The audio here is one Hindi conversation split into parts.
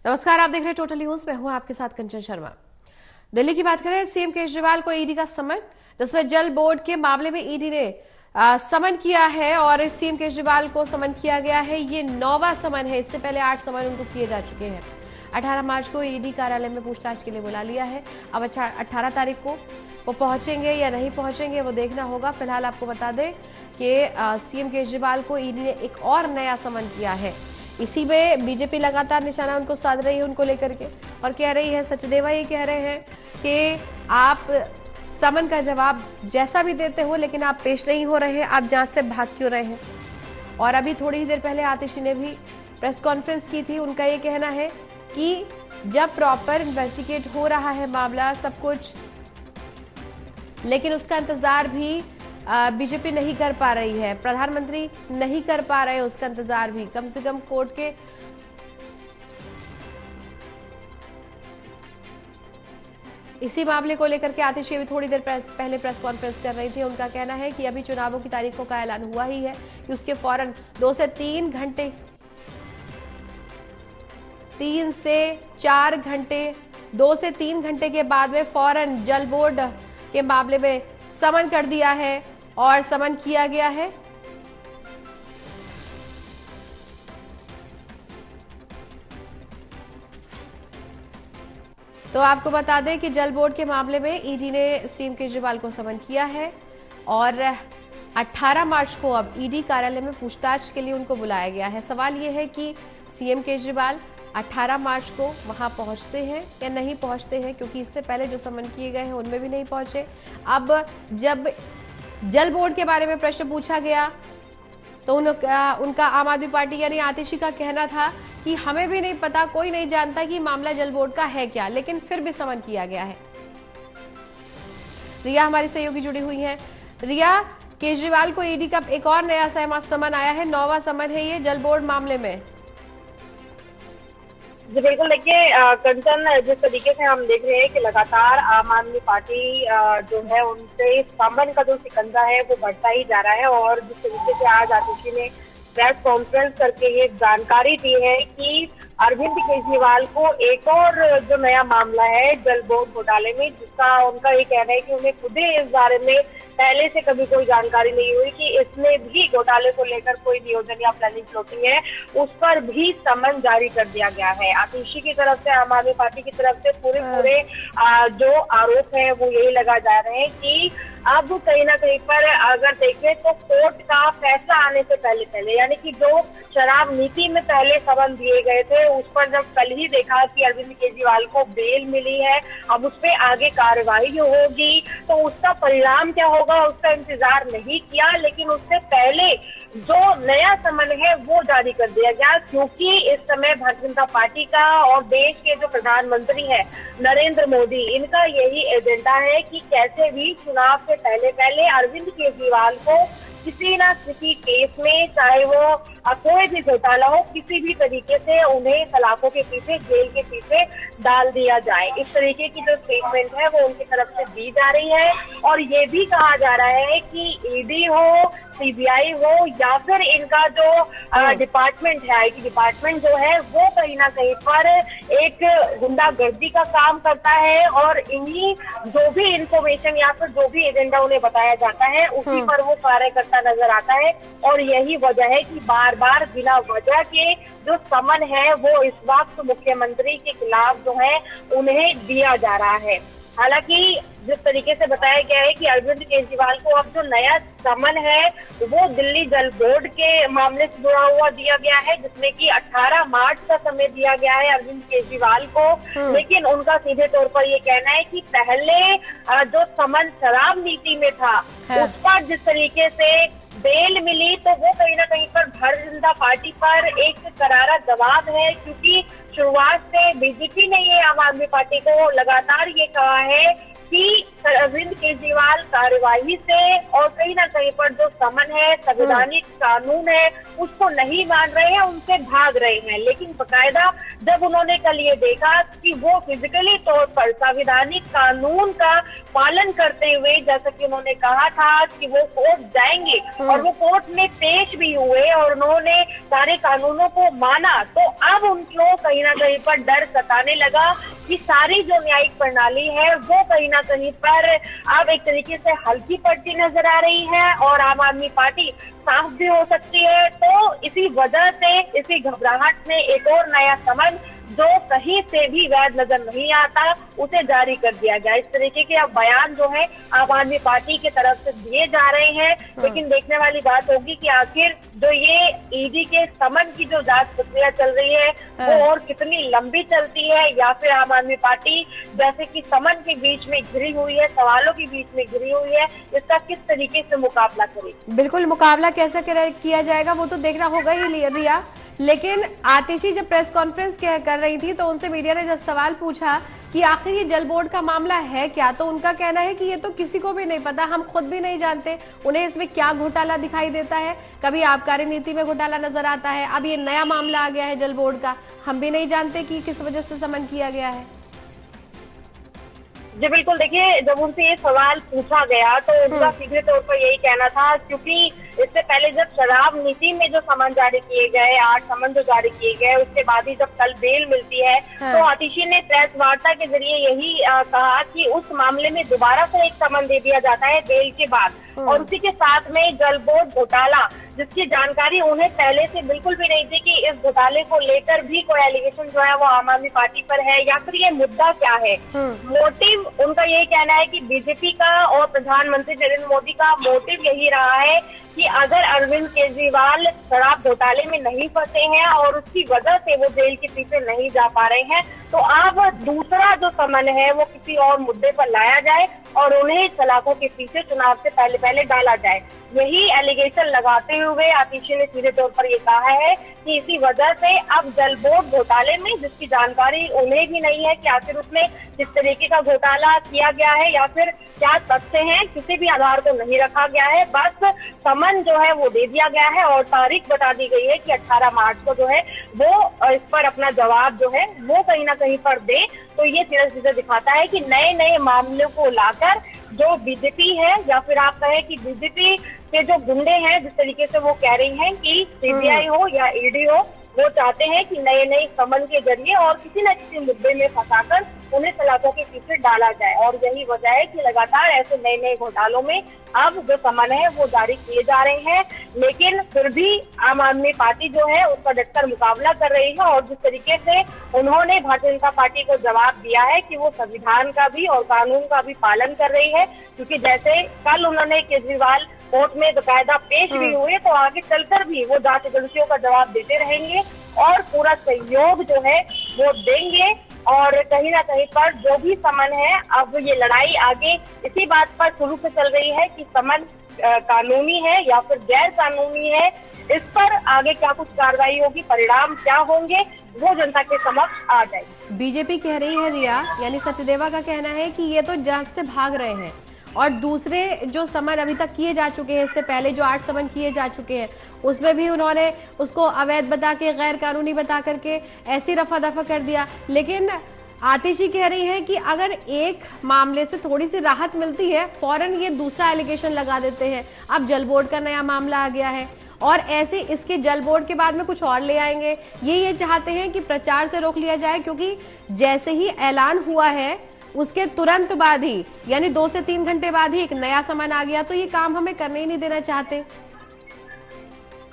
नमस्कार, आप देख रहे हैं टोटल न्यूज। मैं हूं आपके साथ कंचन शर्मा। दिल्ली की बात करें, सीएम केजरीवाल को ईडी का समन, जिसमें जल बोर्ड के मामले में ईडी ने समन किया है और सीएम केजरीवाल को समन किया गया है। ये 9वां समन है। इससे पहले 8 समन उनको किए जा चुके हैं। 18 मार्च को ईडी कार्यालय में पूछताछ के लिए बुला लिया है। अब 18 तारीख को वो पहुंचेंगे या नहीं पहुंचेंगे वो देखना होगा। फिलहाल आपको बता दें कि सीएम केजरीवाल को ईडी ने एक और नया समन किया है। इसी में बीजेपी लगातार निशाना उनको साध रही है, उनको लेकर के, और कह रही है, सचदेवा ये कह रहे हैं कि आप समन का जवाब जैसा भी देते हो लेकिन आप पेश नहीं हो रहे हैं, आप जांच से भाग क्यों रहे हैं। और अभी थोड़ी ही देर पहले आतिशी ने भी प्रेस कॉन्फ्रेंस की थी। उनका ये कहना है कि जब प्रॉपर इन्वेस्टिगेट हो रहा है मामला सब कुछ, लेकिन उसका इंतजार भी बीजेपी नहीं कर पा रही है, प्रधानमंत्री नहीं कर पा रहे उसका इंतजार भी। कम से कम कोर्ट के इसी मामले को लेकर के आतिशी भी थोड़ी देर पहले प्रेस कॉन्फ्रेंस कर रही थी। उनका कहना है कि अभी चुनावों की तारीखों का ऐलान हुआ ही है कि उसके फौरन 2 से 3 घंटे 3 से 4 घंटे 2 से 3 घंटे के बाद में फौरन जल बोर्ड के मामले में समन कर दिया है और समन किया गया है। तो आपको बता दें कि जल बोर्ड के मामले में ईडी ने सीएम केजरीवाल को समन किया है और 18 मार्च को अब ईडी कार्यालय में पूछताछ के लिए उनको बुलाया गया है। सवाल यह है कि सीएम केजरीवाल 18 मार्च को वहां पहुंचते हैं या नहीं पहुंचते हैं, क्योंकि इससे पहले जो समन किए गए हैं उनमें भी नहीं पहुंचे। अब जब जल बोर्ड के बारे में प्रश्न पूछा गया तो उनका आम आदमी पार्टी यानी आतिशी का कहना था कि हमें भी नहीं पता, कोई नहीं जानता कि मामला जल बोर्ड का है क्या, लेकिन फिर भी समन किया गया है। रिया हमारी सहयोगी जुड़ी हुई है। रिया, केजरीवाल को ईडी का एक और नया समन आया है, 9वां समन है ये जल बोर्ड मामले में। जी बिल्कुल, देखिए कंचन, जिस तरीके से हम देख रहे हैं कि लगातार आम आदमी पार्टी जो है उनसे समन का जो शिकंजा है वो बढ़ता ही जा रहा है। और जिस तरीके से आज आतिशी ने प्रेस कॉन्फ्रेंस करके ये जानकारी दी है कि अरविंद केजरीवाल को एक और जो नया मामला है जल बोर्ड घोटाले में, जिसका उनका ये कहना है कि उन्हें खुद ही इस बारे में पहले से कभी कोई जानकारी नहीं हुई कि इसमें भी घोटाले को लेकर कोई नियोजन या प्लानिंग फ्लोटिंग है, उस पर भी समन जारी कर दिया गया है। आतिशी की तरफ से, आम आदमी पार्टी की तरफ से पूरे जो आरोप है वो यही लगा जा रहे हैं कि अब कहीं ना कहीं पर अगर देखें तो कोर्ट का फैसला आने से पहले यानी कि जो शराब नीति में पहले समन दिए गए थे उस पर जब कल ही देखा कि अरविंद केजरीवाल को बेल मिली है, अब उस पर आगे कार्रवाई होगी, तो उसका परिणाम क्या होगा उसका इंतजार नहीं किया, लेकिन उससे पहले जो नया समन है वो जारी कर दिया गया। क्योंकि इस समय भारतीय जनता पार्टी का और देश के जो प्रधानमंत्री है नरेंद्र मोदी, इनका यही एजेंडा है कि कैसे भी चुनाव से पहले अरविंद केजरीवाल को किसी न किसी केस में, चाहे वो कोई भी घोटाला हो, किसी भी तरीके से उन्हें सलाखों के पीछे, जेल के पीछे डाल दिया जाए। इस तरीके की जो स्टेटमेंट है वो उनकी तरफ से दी जा रही है। और ये भी कहा जा रहा है कि ईडी हो, सीबीआई हो या फिर इनका जो डिपार्टमेंट है, आईटी डिपार्टमेंट जो है, वो कहीं ना कहीं पर एक गुंडागर्दी का काम करता है और इन्हीं जो भी इंफॉर्मेशन या फिर जो भी एजेंडा उन्हें बताया जाता है उसी पर वो कार्य करता नजर आता है। और यही वजह है कि बार बार बिना वजह के जो समन है वो इस वक्त मुख्यमंत्री के खिलाफ जो है उन्हें दिया जा रहा है। हालांकि जिस तरीके से बताया गया है कि अरविंद केजरीवाल को अब जो नया समन है वो दिल्ली जल बोर्ड के मामले से जुड़ा हुआ दिया गया है, जिसमें कि 18 मार्च का समय दिया गया है अरविंद केजरीवाल को। लेकिन उनका सीधे तौर पर ये कहना है कि पहले जो समन शराब नीति में था उस पर जिस तरीके से बेल मिली, तो वो कहीं ना कहीं पर भारतीय जनता पार्टी पर एक करारा जवाब है। क्योंकि शुरुआत से बीजेपी ने ये आम आदमी पार्टी को लगातार ये कहा है कि अरविंद केजरीवाल कार्यवाही से और कहीं ना कहीं पर जो समन है, संवैधानिक कानून है, उसको नहीं मान रहे हैं, उनसे भाग रहे हैं। लेकिन बकायदा जब उन्होंने कल ये देखा कि वो फिजिकली तौर पर संवैधानिक कानून का पालन करते हुए, जैसा कि उन्होंने कहा था कि वो कोर्ट जाएंगे और वो कोर्ट में पेश भी हुए और उन्होंने सारे कानूनों को माना, तो अब उनको कहीं ना कहीं पर डर सताने लगा कि सारी जो न्यायिक प्रणाली है वो कहीं ना कहीं पर अब एक तरीके से हल्की पड़ती नजर आ रही है और आम आदमी पार्टी साफ भी हो सकती है। तो इसी वजह से, इसी घबराहट में एक और नया समन जो कहीं से भी वैध नजर नहीं आता, उसे जारी कर दिया गया। इस तरीके के अब बयान जो है आम आदमी पार्टी की तरफ से दिए जा रहे हैं। लेकिन देखने वाली बात होगी कि आखिर जो ये ईडी के समन की जो जांच प्रक्रिया चल रही है वो और कितनी लंबी चलती है, या फिर आम आदमी पार्टी जैसे कि समन के बीच में घिरी हुई है, सवालों के बीच में घिरी हुई है, इसका किस तरीके से मुकाबला करेगी। बिल्कुल, मुकाबला कैसे किया जाएगा वो तो देखना होगा ही रिया। लेकिन आतिशी जब प्रेस कॉन्फ्रेंस कर रही थी तो उनसे मीडिया ने जब सवाल पूछा कि आखिर ये जल बोर्ड का मामला है क्या, तो उनका कहना है कि ये तो किसी को भी नहीं पता, हम खुद भी नहीं जानते उन्हें इसमें क्या घोटाला दिखाई देता है। कभी आबकारी नीति में घोटाला नजर आता है, अब ये नया मामला आ गया है जल बोर्ड का, हम भी नहीं जानते कि किस वजह से समन किया गया है। जी बिल्कुल, देखिए जब उनसे ये सवाल पूछा गया तो उनका सीधे तौर पर यही कहना था, क्योंकि इससे पहले जब शराब नीति में जो समन जारी किए गए, 8 समन जो जारी किए गए, उसके बाद ही जब कल बेल मिलती है तो आतिशी ने प्रेस वार्ता के जरिए यही कहा कि उस मामले में दोबारा से एक समन दे दिया जाता है बेल के बाद, और उसी के साथ में जल बोर्ड घोटाला, जिसकी जानकारी उन्हें पहले से बिल्कुल भी नहीं थी कि इस घोटाले को लेकर भी कोई एलिगेशन जो है वो आम आदमी पार्टी पर है, या फिर ये मुद्दा क्या है। मोटिव उनका यही कहना है कि बीजेपी का और प्रधानमंत्री नरेंद्र मोदी का मोटिव यही रहा है कि अगर अरविंद केजरीवाल शराब घोटाले में नहीं फंसे हैं और उसकी वजह से वो जेल के पीछे नहीं जा पा रहे हैं, तो अब दूसरा जो समन है वो किसी और मुद्दे पर लाया जाए और उन्हें सलाखों के पीछे चुनाव से पहले डाला जाए। यही एलिगेशन लगाते हुए आतिशी ने सीधे तौर पर ये कहा है कि इसी वजह से अब जल बोर्ड घोटाले में, जिसकी जानकारी उन्हें भी नहीं है कि आखिर उसमें किस तरीके का घोटाला किया गया है या फिर क्या तथ्य हैं, किसी भी आधार को नहीं रखा गया है, बस समन जो है वो दे दिया गया है और तारीख बता दी गई है कि 18 मार्च को जो है वो इस पर अपना जवाब जो है वो कहीं ना कहीं पर दे। तो ये सीधे दिखाता है कि नए नए मामलों को लाकर जो बीजेपी है, या फिर आप कहें कि बीजेपी के जो गुंडे हैं, जिस तरीके से वो कह रही हैं कि सीबीआई हो या ईडी हो, वो चाहते हैं कि नए नए समन के जरिए और किसी न किसी मुद्दे में फंसाकर उन्हें सलाखों के पीछे डाला जाए। और यही वजह है कि लगातार ऐसे नए नए घोटालों में अब जो समन है वो जारी किए जा रहे हैं। लेकिन फिर भी आम आदमी पार्टी जो है उसका डटकर मुकाबला कर रही है, और जिस तरीके से उन्होंने भारतीय जनता पार्टी को जवाब दिया है कि वो संविधान का भी और कानून का भी पालन कर रही है, क्योंकि जैसे कल उन्होंने केजरीवाल कोर्ट में बकायदा पेश भी हुए, तो आगे चलकर भी वो जांच एजेंसियों का जवाब देते रहेंगे और पूरा सहयोग जो है वो देंगे। और कहीं ना कहीं पर जो भी समन है, अब ये लड़ाई आगे इसी बात पर शुरू से चल रही है कि समन कानूनी है या फिर गैर कानूनी है, इस पर आगे क्या कुछ कार्रवाई होगी, परिणाम क्या होंगे, वो जनता के समक्ष आ जाएगी। बीजेपी कह रही है रिया, यानी सचदेवा का कहना है कि ये तो जांच से भाग रहे हैं, और दूसरे जो समन अभी तक किए जा चुके हैं, इससे पहले जो 8 समन किए जा चुके हैं, उसमें भी उन्होंने उसको अवैध बता के, गैर कानूनी बता करके ऐसी रफा दफा कर दिया। लेकिन आतिशी कह रही है कि अगर एक मामले से थोड़ी सी राहत मिलती है, फौरन ये दूसरा एलिगेशन लगा देते हैं। अब जल बोर्ड का नया मामला आ गया है और ऐसे इसके जल बोर्ड के बाद में कुछ और ले आएंगे। ये चाहते हैं कि प्रचार से रोक लिया जाए, क्योंकि जैसे ही ऐलान हुआ है उसके तुरंत बाद ही, यानी 2 से 3 घंटे बाद ही एक नया समन आ गया, तो ये काम हमें करने ही नहीं देना चाहते।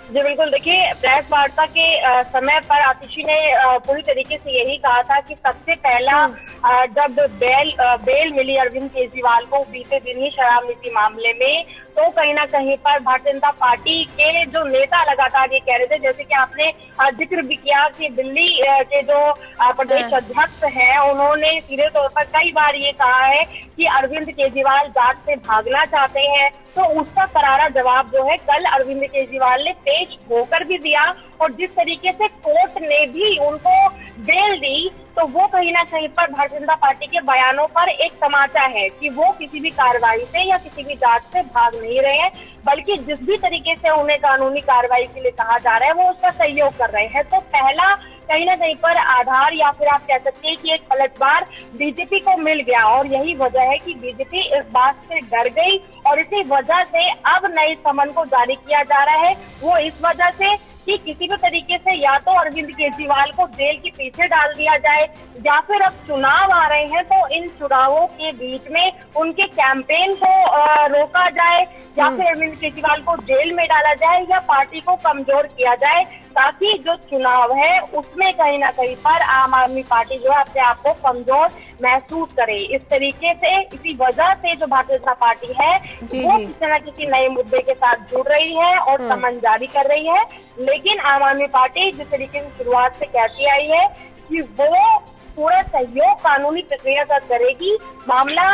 जी बिल्कुल, देखिए प्रेस वार्ता के समय पर आतिशी ने पूरी तरीके से यही कहा था कि सबसे पहला जब बेल मिली अरविंद केजरीवाल को बीते दिन ही शराब नीति मामले में, तो कहीं ना कहीं पर भारतीय जनता पार्टी के जो नेता लगातार ये कह रहे थे, जैसे कि आपने जिक्र भी किया कि दिल्ली के जो प्रदेश अध्यक्ष हैं, उन्होंने सीधे तौर पर कई बार ये कहा है कि अरविंद केजरीवाल जांच से भागना चाहते हैं। तो उसका करारा जवाब जो है कल अरविंद केजरीवाल ने पेश होकर भी दिया, और जिस तरीके से कोर्ट ने भी उनको बेल दी, तो तो वो कहीं ना कहीं पर भारतीय जनता पार्टी के बयानों पर एक तमाचा है कि वो किसी भी कार्रवाई से या किसी भी जांच से भाग नहीं रहे हैं, बल्कि जिस भी तरीके से उन्हें कानूनी कार्रवाई के लिए कहा जा रहा है वो उसका सहयोग कर रहे हैं। तो पहला कहीं ना कहीं पर आधार या फिर आप कह सकते हैं कि एक पलटवार बीजेपी को मिल गया और यही वजह है कि बीजेपी इस बात से डर गई और इसी वजह से अब नए समन को जारी किया जा रहा है। वो इस वजह से कि किसी भी तरीके से या तो अरविंद केजरीवाल को जेल के पीछे डाल दिया जाए या फिर अब चुनाव आ रहे हैं तो इन चुनावों के बीच में उनके कैंपेन को रोका जाए या फिर अरविंद केजरीवाल को जेल में डाला जाए या पार्टी को कमजोर किया जाए, ताकि जो चुनाव है उसमें कहीं ना कहीं पर आम आदमी पार्टी जो है अपने आप को कमजोर महसूस करे। इस तरीके से इसी वजह से जो भारतीय जनता पार्टी है वो किसी न किसी नए मुद्दे के साथ जुड़ रही है और समन जारी कर रही है। लेकिन आम आदमी पार्टी जिस तरीके से शुरुआत से कहती आई है कि वो पूरा सहयोग कानूनी प्रक्रिया का करेगी, मामला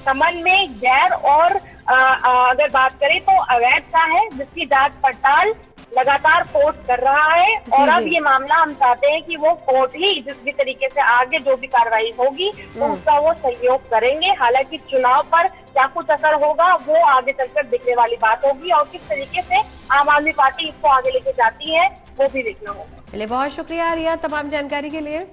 समन में गैर और अगर बात करें तो अवैध का है जिसकी जांच पड़ताल लगातार कोर्ट कर रहा है और अब ये मामला हम चाहते हैं कि वो कोर्ट ही जिस भी तरीके से आगे जो भी कार्रवाई होगी तो उसका वो सहयोग करेंगे। हालांकि चुनाव पर क्या कुछ असर होगा वो आगे चलकर दिखने वाली बात होगी और किस तरीके से आम आदमी पार्टी इसको आगे लेके जाती है वो भी देखना होगा। चलिए, बहुत शुक्रिया रिया तमाम जानकारी के लिए।